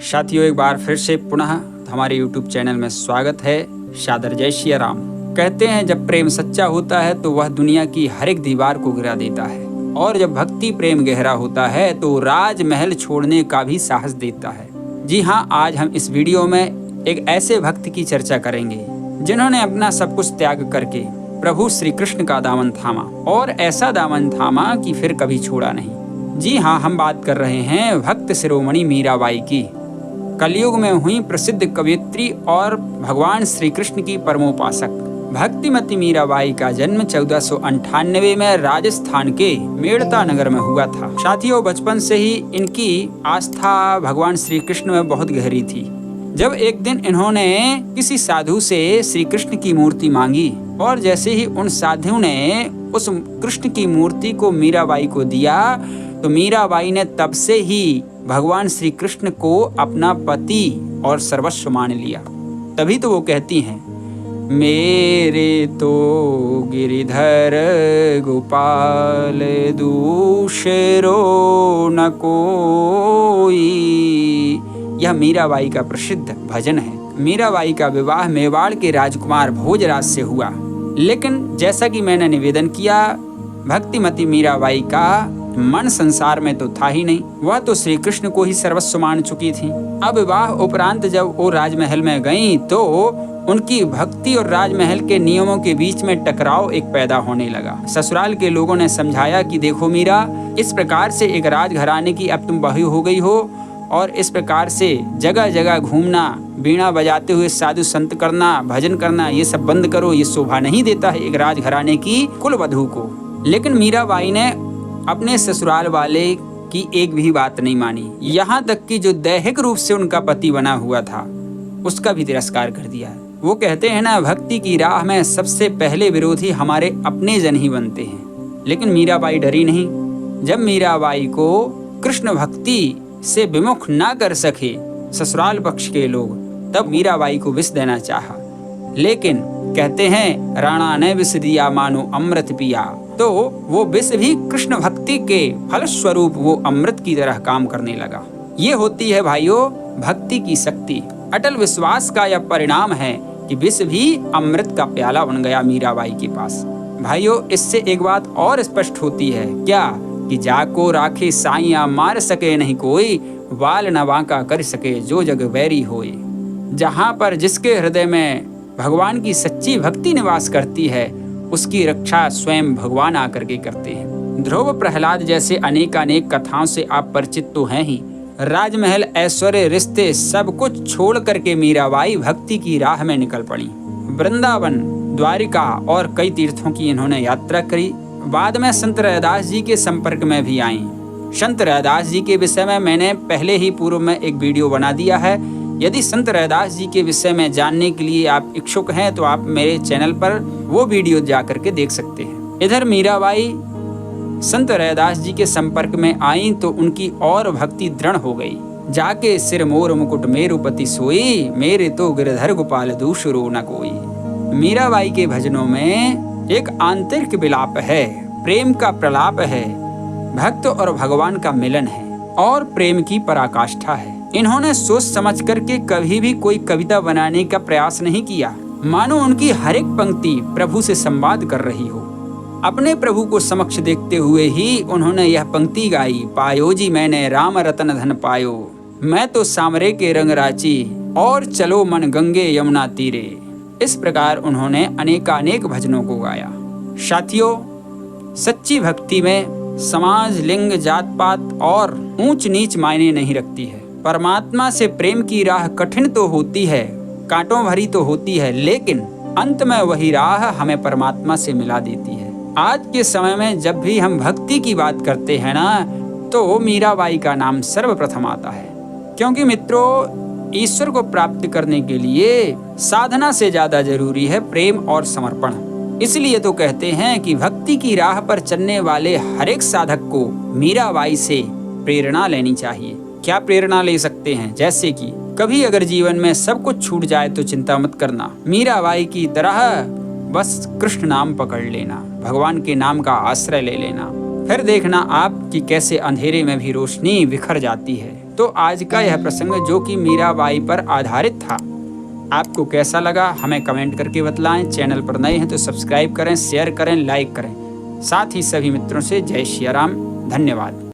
साथियों, एक बार फिर से पुनः हमारे YouTube चैनल में स्वागत है। सादर जय श्री राम। कहते हैं जब प्रेम सच्चा होता है तो वह दुनिया की हर एक दीवार को गिरा देता है, और जब भक्ति प्रेम गहरा होता है तो राजमहल छोड़ने का भी साहस देता है। जी हाँ, आज हम इस वीडियो में एक ऐसे भक्त की चर्चा करेंगे जिन्होंने अपना सब कुछ त्याग करके प्रभु श्री कृष्ण का दामन थामा, और ऐसा दामन थामा कि फिर कभी छोड़ा नहीं। जी हाँ, हम बात कर रहे हैं भक्त शिरोमणि मीराबाई की। कलयुग में हुई प्रसिद्ध कवयित्री और भगवान श्री कृष्ण की परमोपासक भक्तिमती मीराबाई का जन्म 1498 में राजस्थान के मेड़ता नगर में हुआ था। साथियों, बचपन से ही इनकी आस्था भगवान श्री कृष्ण में बहुत गहरी थी। जब एक दिन इन्होंने किसी साधु से श्री कृष्ण की मूर्ति मांगी, और जैसे ही उन साधु ने उस कृष्ण की मूर्ति को मीराबाई को दिया, तो मीराबाई ने तब से ही भगवान श्री कृष्ण को अपना पति और सर्वस्व मान लिया। तभी तो वो कहती हैं, मेरे तो गिरिधर गोपाल दूसरो न कोई। यह मीराबाई का प्रसिद्ध भजन है। मीराबाई का विवाह मेवाड़ के राजकुमार भोजराज से हुआ, लेकिन जैसा कि मैंने निवेदन किया, भक्तिमती मीराबाई का मन संसार में तो था ही नहीं। वह तो श्री कृष्ण को ही सर्वस्व मान चुकी थी। अब विवाह उपरांत जब वो राजमहल में गईं, तो उनकी भक्ति और राजमहल के नियमों के बीच में टकराव एक पैदा होने लगा। ससुराल के लोगों ने समझाया कि देखो मीरा, इस प्रकार से एक राजघराने की अब तुम बहू हो गई हो, और इस प्रकार से जगह जगह घूमना, बीणा बजाते हुए साधु संत करना, भजन करना, ये सब बंद करो। ये शोभा नहीं देता है एक राजघराने की कुलवधू को। लेकिन मीराबाई ने अपने ससुराल वाले की एक भी बात नहीं मानी। यहाँ तक कि जो दैहिक रूप से उनका पति बना हुआ था, उसका भी तिरस्कार कर दिया। वो कहते हैं ना, भक्ति की राह में सबसे पहले विरोधी हमारे अपने जन ही बनते हैं। लेकिन मीराबाई डरी नहीं। जब मीराबाई को कृष्ण भक्ति से विमुख ना कर सके ससुराल पक्ष के लोग, तब मीराबाई को विष देना चाहा। लेकिन कहते हैं, राणा ने विष दिया मानो अमृत पिया। तो वो विष भी कृष्ण भक्ति के फल स्वरूप वो अमृत की तरह काम करने लगा। ये होती है भाइयों भक्ति की शक्ति। अटल विश्वास का यह परिणाम है कि विष भी अमृत का प्याला बन गया मीराबाई के पास। भाइयों, इससे एक बात और स्पष्ट होती है क्या, कि जाको राखे साइया मार सके नहीं कोई, वाल न बांका कर सके जो जग बैरी होए। जहाँ पर जिसके हृदय में भगवान की सच्ची भक्ति निवास करती है, उसकी रक्षा स्वयं भगवान आकर के करते हैं। ध्रुव प्रहलाद जैसे अनेकानेक कथाओं से आप परिचित तो हैं ही। राजमहल, ऐश्वर्य, रिश्ते सब कुछ छोड़ करके मीराबाई भक्ति की राह में निकल पड़ी। वृंदावन, द्वारिका और कई तीर्थों की इन्होंने यात्रा करी। बाद में संत रैदास जी के संपर्क में भी आई। संत रैदास जी के विषय में मैंने पहले ही पूर्व में एक वीडियो बना दिया है। यदि संत रैदास जी के विषय में जानने के लिए आप इच्छुक हैं तो आप मेरे चैनल पर वो वीडियो जा करके देख सकते हैं। इधर मीराबाई संत रैदास जी के संपर्क में आई तो उनकी और भक्ति दृढ़ हो गई। जाके सिर मोर मुकुट मेरुपति सोई, मेरे तो गिरधर गोपाल दूसरो न कोई। मीराबाई के भजनों में एक आंतरिक विलाप है, प्रेम का प्रलाप है, भक्त और भगवान का मिलन है, और प्रेम की पराकाष्ठा है। इन्होंने सोच समझ करके कभी भी कोई कविता बनाने का प्रयास नहीं किया, मानो उनकी हर एक पंक्ति प्रभु से संवाद कर रही हो। अपने प्रभु को समक्ष देखते हुए ही उन्होंने यह पंक्ति गाई, पायो जी मैंने राम रतन धन पायो, मैं तो सामरे के रंग राची, और चलो मन गंगे यमुना तीरे। इस प्रकार उन्होंने अनेकानेक भजनों को गाया। साथियों, सच्ची भक्ति में समाज, लिंग, जात पात और ऊंच नीच मायने नहीं रखती है। परमात्मा से प्रेम की राह कठिन तो होती है, कांटों भरी तो होती है, लेकिन अंत में वही राह हमें परमात्मा से मिला देती है। आज के समय में जब भी हम भक्ति की बात करते हैं ना, तो मीराबाई का नाम सर्वप्रथम आता है। क्योंकि मित्रों, ईश्वर को प्राप्त करने के लिए साधना से ज्यादा जरूरी है प्रेम और समर्पण। इसलिए तो कहते हैं कि भक्ति की राह पर चलने वाले हर एक साधक को मीराबाई से प्रेरणा लेनी चाहिए। क्या प्रेरणा ले सकते हैं? जैसे कि कभी अगर जीवन में सब कुछ छूट जाए तो चिंता मत करना, मीराबाई की तरह बस कृष्ण नाम पकड़ लेना, भगवान के नाम का आश्रय ले लेना। फिर देखना आप कि कैसे अंधेरे में भी रोशनी बिखर जाती है। तो आज का यह प्रसंग जो कि मीराबाई पर आधारित था, आपको कैसा लगा हमें कमेंट करके बतलाएं। चैनल पर नए हैं तो सब्सक्राइब करें, शेयर करें, लाइक करें। साथ ही सभी मित्रों से जय श्री राम। धन्यवाद।